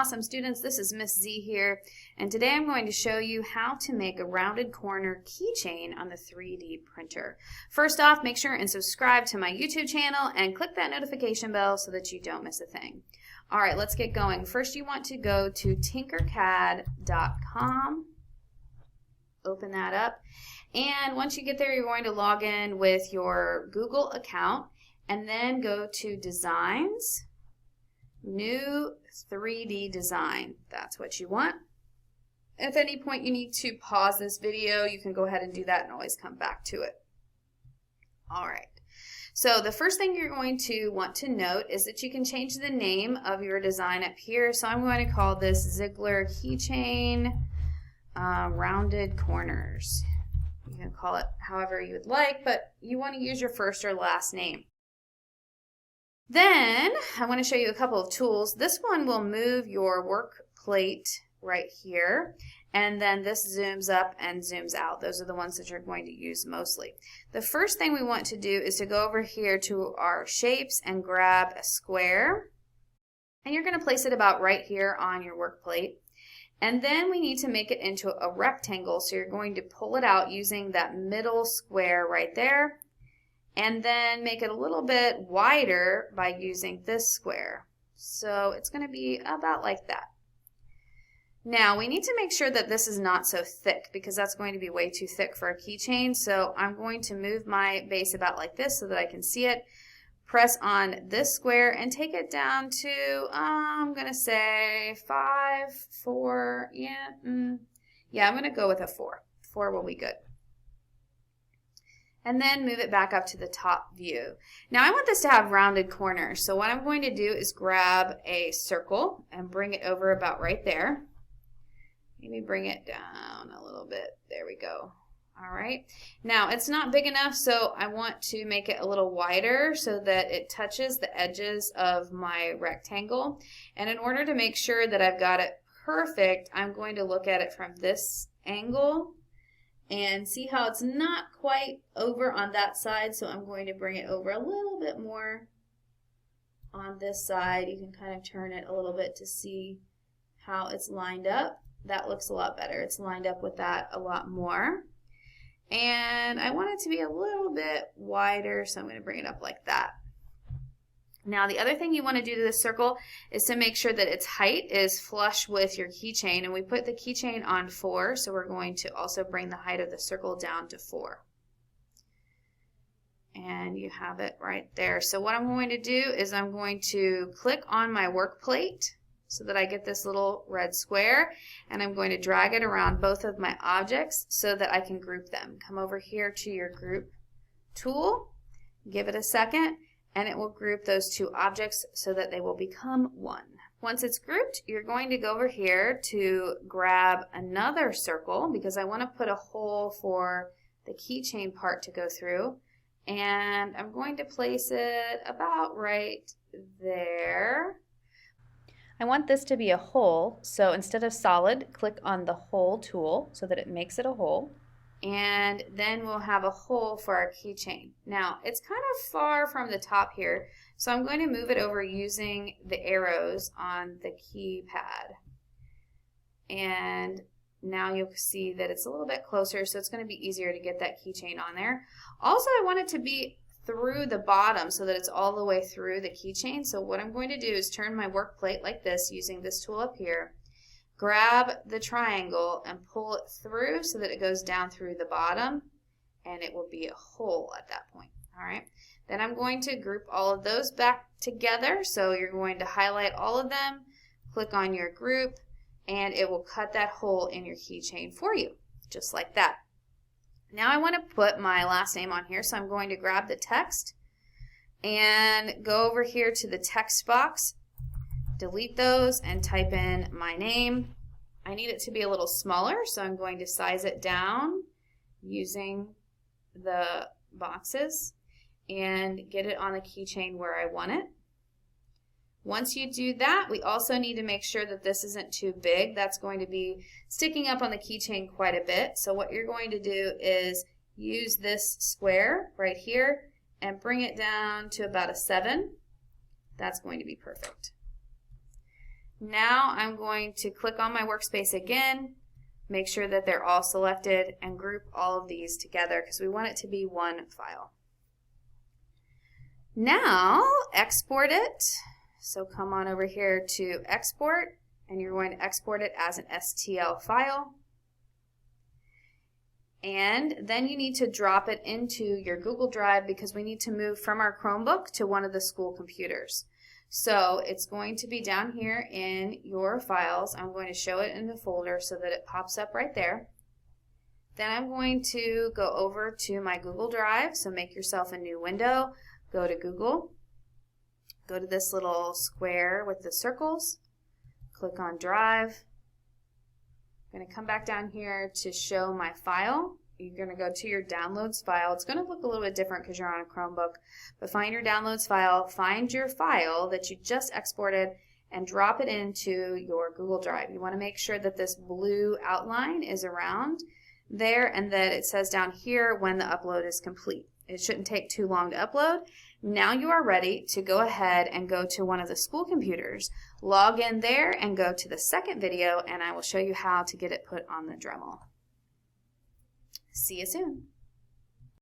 awesome students, this is Miss Z here, and today I'm going to show you how to make a rounded corner keychain on the 3D printer. First off, make sure and subscribe to my YouTube channel and click that notification bell so that you don't miss a thing. Alright, let's get going. First you want to go to tinkercad.com, open that up, and once you get there you're going to log in with your Google account and then go to Designs, New 3D Design. That's what you want. If at any point you need to pause this video, you can go ahead and do that and always come back to it. Alright, so the first thing you're going to want to note is that you can change the name of your design up here. So I'm going to call this Ziegler Keychain Rounded Corners. You can call it however you would like, but you want to use your first or last name. Then I want to show you a couple of tools. This one will move your work plate right here, and then this zooms up and zooms out. Those are the ones that you're going to use mostly. The first thing we want to do is to go over here to our shapes and grab a square, and you're going to place it about right here on your work plate. And then we need to make it into a rectangle, so you're going to pull it out using that middle square right there, and then make it a little bit wider by using this square. So it's going to be about like that. Now we need to make sure that this is not so thick because that's going to be way too thick for a keychain. So I'm going to move my base about like this so that I can see it. Press on this square and take it down to, I'm going to say 5, 4, I'm going to go with a 4. 4 will be good. And then move it back up to the top view. Now I want this to have rounded corners, so what I'm going to do is grab a circle and bring it over about right there. Maybe bring it down a little bit. There we go. Alright, now it's not big enough, so I want to make it a little wider so that it touches the edges of my rectangle. And in order to make sure that I've got it perfect, I'm going to look at it from this angle and see how it's not quite over on that side, so I'm going to bring it over a little bit more on this side. You can kind of turn it a little bit to see how it's lined up. That looks a lot better. It's lined up with that a lot more. And I want it to be a little bit wider, so I'm going to bring it up like that. Now the other thing you want to do to this circle is to make sure that its height is flush with your keychain, and we put the keychain on 4, so we're going to also bring the height of the circle down to 4. And you have it right there. So what I'm going to do is I'm going to click on my work plate so that I get this little red square, and I'm going to drag it around both of my objects so that I can group them. Come over here to your group tool, give it a second, and it will group those two objects so that they will become one. Once it's grouped, you're going to go over here to grab another circle because I want to put a hole for the keychain part to go through, and I'm going to place it about right there. I want this to be a hole, so instead of solid, click on the hole tool so that it makes it a hole. And then we'll have a hole for our keychain. Now it's kind of far from the top here, so I'm going to move it over using the arrows on the keypad. And now you'll see that it's a little bit closer, so it's going to be easier to get that keychain on there. Also, I want it to be through the bottom so that it's all the way through the keychain. So what I'm going to do is turn my work plate like this using this tool up here. Grab the triangle and pull it through so that it goes down through the bottom, and it will be a hole at that point. Alright, then I'm going to group all of those back together, so you're going to highlight all of them, click on your group, and it will cut that hole in your keychain for you, just like that. Now I want to put my last name on here, so I'm going to grab the text and go over here to the text box, delete those, and type in my name. I need it to be a little smaller, so I'm going to size it down using the boxes and get it on the keychain where I want it. Once you do that, we also need to make sure that this isn't too big. That's going to be sticking up on the keychain quite a bit. So what you're going to do is use this square right here and bring it down to about a 7. That's going to be perfect. Now I'm going to click on my workspace again, make sure that they're all selected, and group all of these together because we want it to be one file. Now export it. So come on over here to export, and you're going to export it as an STL file. And then you need to drop it into your Google Drive because we need to move from our Chromebook to one of the school computers. So it's going to be down here in your files. I'm going to show it in the folder so that it pops up right there. Then I'm going to go over to my Google Drive. So make yourself a new window. Go to Google. Go to this little square with the circles. Click on Drive. I'm going to come back down here to show my file. You're going to go to your downloads file. It's going to look a little bit different because you're on a Chromebook, but find your downloads file, find your file that you just exported, and drop it into your Google Drive. You want to make sure that this blue outline is around there and that it says down here when the upload is complete. It shouldn't take too long to upload. Now you are ready to go ahead and go to one of the school computers, log in there and go to the second video, and I will show you how to get it put on the Dremel. See you soon.